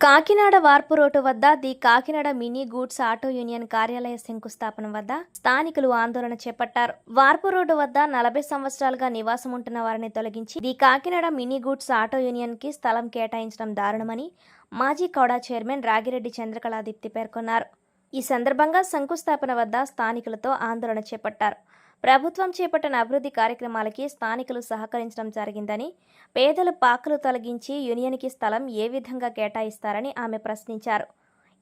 కాకినాడ వార్పు రోడ్డు వద్ద the Kakinada mini goods auto union కార్యాలయ శంకుస్థాపన వద్ద స్థానికులు ఆందోళన చేపట్టారు. వార్పు రోడ్డు వద్ద 40 సంవత్సరాలుగా నివాసం ఉంటున్న వారిని తొలగించి the Kakinada mini goods auto union కి స్థలం కేటాయించడం దారుణమని మాజీ కౌడా చైర్మన్ రాగిరెడ్డి చంద్రకళాదీప్తి పేర్కొన్నారు. ఈ సందర్భంగా శంకుస్థాపన వద్ద స్థానికులతో ఆందోళన చేపట్టారు. ప్రభుత్వం చేపట్టిన అభివృద్ధి కార్యక్రమాలకి స్థానికులు సహకరించడం జరిగిందని, పేదల పాకలు తొలగించి యూనియన్కి స్థలం ఏ విధంగా కేటాయిస్తారని ఆమె ప్రశ్నించారు.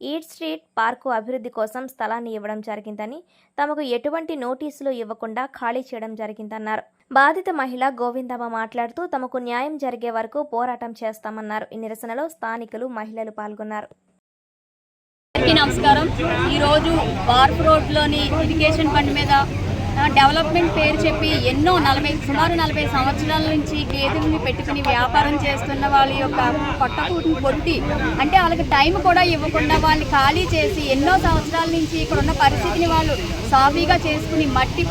ఈట్ స్ట్రీట్ పార్కు అభివృద్ధి కోసం స్థలాన్ని ఇవ్వడం జరిగిందని, తమకు ఎటువంటి నోటీసులు ఇవ్వకుండా ఖాళీ చేయడం జరిగిందన్నారు. బాధిత మహిళ గోవిందమ్మ మాట్లాడుతూ తమకు న్యాయం జరిగే వరకు పోరాటం చేస్తామన్నారు. ఈ నిరసనలో స్థానికులు, మహిళలు పాల్గొన్నారు. నమస్కారం. ఈరోజు వార్పు రోడ్లోని ఇరిగేషన్ బండ్ మీద డెవలప్మెంట్ పేరు చెప్పి ఎన్నో సుమారు 40 సంవత్సరాల నుంచి గేదెల్ని పెట్టుకుని వ్యాపారం చేస్తున్న వాళ్ళ యొక్క పొట్టకూటిని కొట్టి, అంటే వాళ్ళకి టైం కూడా ఇవ్వకుండా వాళ్ళని ఖాళీ చేసి ఎన్నో సంవత్సరాల నుంచి ఇక్కడ ఉన్న పరిస్థితిని వాళ్ళు సాఫీగా చేసుకుని మట్టి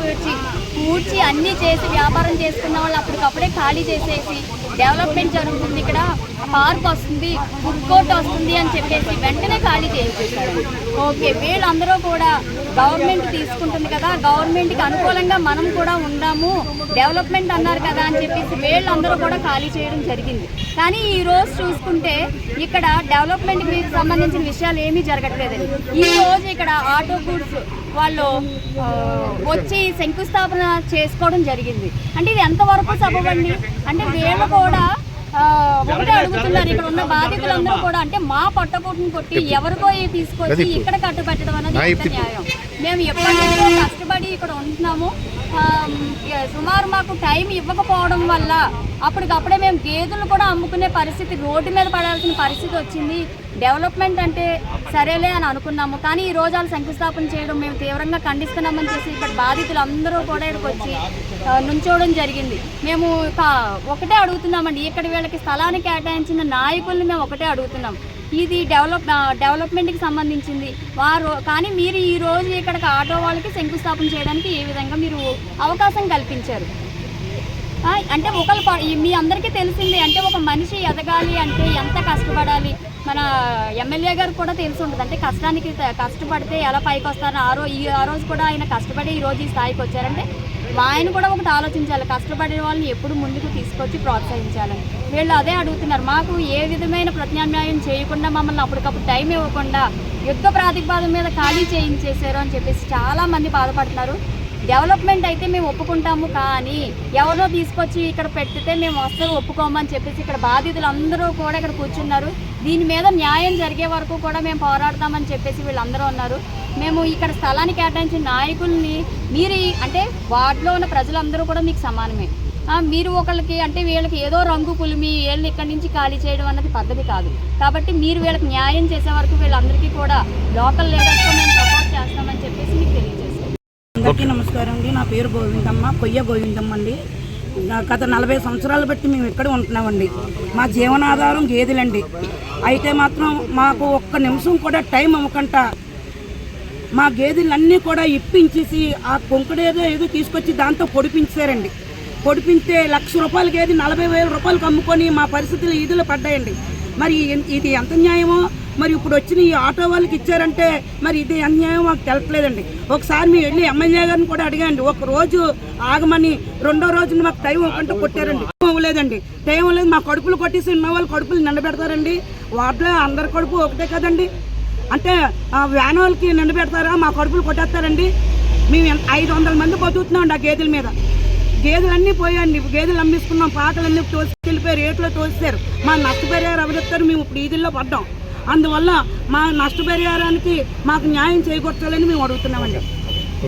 పూడ్చి అన్నీ చేసి వ్యాపారం చేసుకున్న వాళ్ళు అప్పటికప్పుడే ఖాళీ చేసేసి డెవలప్మెంట్ జరుగుతుంది, ఇక్కడ పార్క్ వస్తుంది, ఫుడ్ కోర్ట్ వస్తుంది అని చెప్పేసి వెంటనే ఖాళీ చేయించేశారు. ఓకే, వీళ్ళందరూ కూడా గవర్నమెంట్ తీసుకుంటుంది కదా, గవర్నమెంట్కి అనుకూలంగా మనం కూడా ఉందాము, డెవలప్మెంట్ అన్నారు కదా అని చెప్పేసి వీళ్ళందరూ కూడా ఖాళీ చేయడం జరిగింది. కానీ ఈరోజు చూసుకుంటే ఇక్కడ డెవలప్మెంట్కి సంబంధించిన విషయాలు ఏమీ జరగట్లేదండి. ఈరోజు ఇక్కడ ఆటో గూడ్స్ వాళ్ళు వచ్చి శంకుస్థాపన చేసుకోవడం జరిగింది. అంటే ఇది ఎంతవరకు సబబండి? అంటే వీళ్ళు కూడా ఒకటే అడుగుతున్నారు, ఇక్కడ ఉన్న బాధితులందరూ కూడా, అంటే మా పట్టకూటిని కొట్టి ఎవరికో తీసుకొచ్చి ఇక్కడ కట్టుబెట్టడం అనేది న్యాయం. మేము ఎప్పటి నుంచో కష్టపడి ఇక్కడ ఉంటున్నాము. సుమారు మాకు టైం ఇవ్వకపోవడం వల్ల అప్పటికప్పుడే మేము గేదెలు కూడా అమ్ముకునే పరిస్థితి, రోడ్డు మీద పడాల్సిన పరిస్థితి వచ్చింది. డెవలప్మెంట్ అంటే సరేలే అని అనుకున్నాము, కానీ ఈ రోజు వాళ్ళు శంకుస్థాపన చేయడం మేము తీవ్రంగా ఖండిస్తున్నామని చేసి ఇక్కడ బాధితులు అందరూ కూడా ఇక్కడికి వచ్చి నుంచోవడం జరిగింది. మేము ఒకటే అడుగుతున్నామండి, ఇక్కడ వీళ్ళకి స్థలాన్ని కేటాయించిన నాయకుల్ని మేము ఒకటే అడుగుతున్నాం, ఇది డెవలప్మెంట్కి సంబంధించింది వారు, కానీ మీరు ఈరోజు ఇక్కడికి ఆటో వాళ్ళకి శంకుస్థాపన చేయడానికి ఏ విధంగా మీరు అవకాశం కల్పించారు? అంటే మీ అందరికీ తెలిసిందే, అంటే ఒక మనిషి ఎదగాలి అంటే ఎంత కష్టపడాలి. మన ఎమ్మెల్యే గారు కూడా తెలిసి ఉంటుంది, అంటే కష్టపడితే ఎలా పైకి వస్తారని. ఆ రోజు కూడా ఆయన కష్టపడి ఈరోజు ఈ స్థాయికి వచ్చారంటే ఆయన కూడా ఒకటి ఆలోచించాలి, కష్టపడే వాళ్ళని ఎప్పుడు ముందుకు తీసుకొచ్చి ప్రోత్సహించాలని. వీళ్ళు అదే అడుగుతున్నారు, మాకు ఏ విధమైన ప్రత్యామ్నాయం చేయకుండా మమ్మల్ని అప్పటికప్పుడు టైం ఇవ్వకుండా యుద్ధ ప్రాతిపదిక మీద ఖాళీ చేయించేశారు అని చెప్పేసి చాలామంది బాధపడుతున్నారు. డెవలప్మెంట్ అయితే మేము ఒప్పుకుంటాము, కానీ ఎవరినో తీసుకొచ్చి ఇక్కడ పెట్టితే మేము అస్సలు ఒప్పుకోమని చెప్పేసి ఇక్కడ బాధితులు అందరూ కూడా ఇక్కడ కూర్చున్నారు. దీని మీద న్యాయం జరిగే వరకు కూడా మేము పోరాడతామని చెప్పేసి వీళ్ళందరూ ఉన్నారు. మేము ఇక్కడ స్థలాన్ని కేటాయించిన నాయకుల్ని మీరు, అంటే వార్డులో ఉన్న ప్రజలందరూ కూడా మీకు సమానమే. మీరు ఒకళ్ళకి, అంటే వీళ్ళకి ఏదో రంగు పులిమి వీళ్ళని ఇక్కడి నుంచి ఖాళీ చేయడం అన్నది పద్ధతి కాదు. కాబట్టి మీరు వీళ్ళకి న్యాయం చేసే వరకు వీళ్ళందరికీ కూడా లోకల్ లీడర్స్తో మేము సపోర్ట్ చేస్తామని చెప్పేసి మీకు తెలియజేస్తాం. అందరికీ నమస్కారం అండి. నా పేరు గోవిందమ్మ, కొయ్య గోవిందమ్మ అండి. గత 40 సంవత్సరాలు బట్టి మేము ఇక్కడ ఉంటున్నామండి. మా జీవనాధారం గేదెలండి. అయితే మాత్రం మాకు ఒక్క నిమిషం కూడా టైం అవ్వకుండా మా గేదెలన్నీ కూడా ఇప్పించేసి ఆ కొంకడేదో తీసుకొచ్చి దాంతో పొడిపించారండి. పొడిపిస్తే ₹1,00,000 గేదె 40,000 రూపాయలకు అమ్ముకొని మా పరిస్థితులు ఈదులు పడ్డాయండి. మరి ఇది ఎంత న్యాయమో, మరి ఇప్పుడు వచ్చిన ఈ ఆటో వాళ్ళకి ఇచ్చారంటే మరి ఇది అన్యాయం మాకు తెలట్లేదండి. ఒకసారి మేము వెళ్ళి ఎమ్మెల్యే గారిని కూడా అడిగాండి, ఒక రోజు ఆగమని, రెండో రోజున మాకు టైం ఒకటి కొట్టారండి. అవ్వలేదండి, టైం లేదు. మా కడుపులు కొట్టేసి ఉన్న వాళ్ళు కడుపులు నిండబెడతారండి. వాటిలో అందరి కడుపు ఒకటే కదండి, అంటే వ్యాన్ వాళ్ళకి నిండబెడతారా, మా కడుపులు కొట్టేస్తారండి. మేము 500 మంది బతుకుతున్నామండి ఆ గేదెల మీద. గేదెలన్నీ పోయాయండి, గేదెలు అమ్మేసుకున్నాం, పాకలన్నీ తోసుకెళ్ళిపోయి రేట్లో తోసేశారు. మా నష్టపరిహారం ఎవరిస్తారు? మేము ఇప్పుడు ఈదుల్లో పడ్డాం. అందువల్ల మా నష్టపరిహారానికి మాకు న్యాయం చేకూర్చాలని మేము అడుగుతున్నామండి.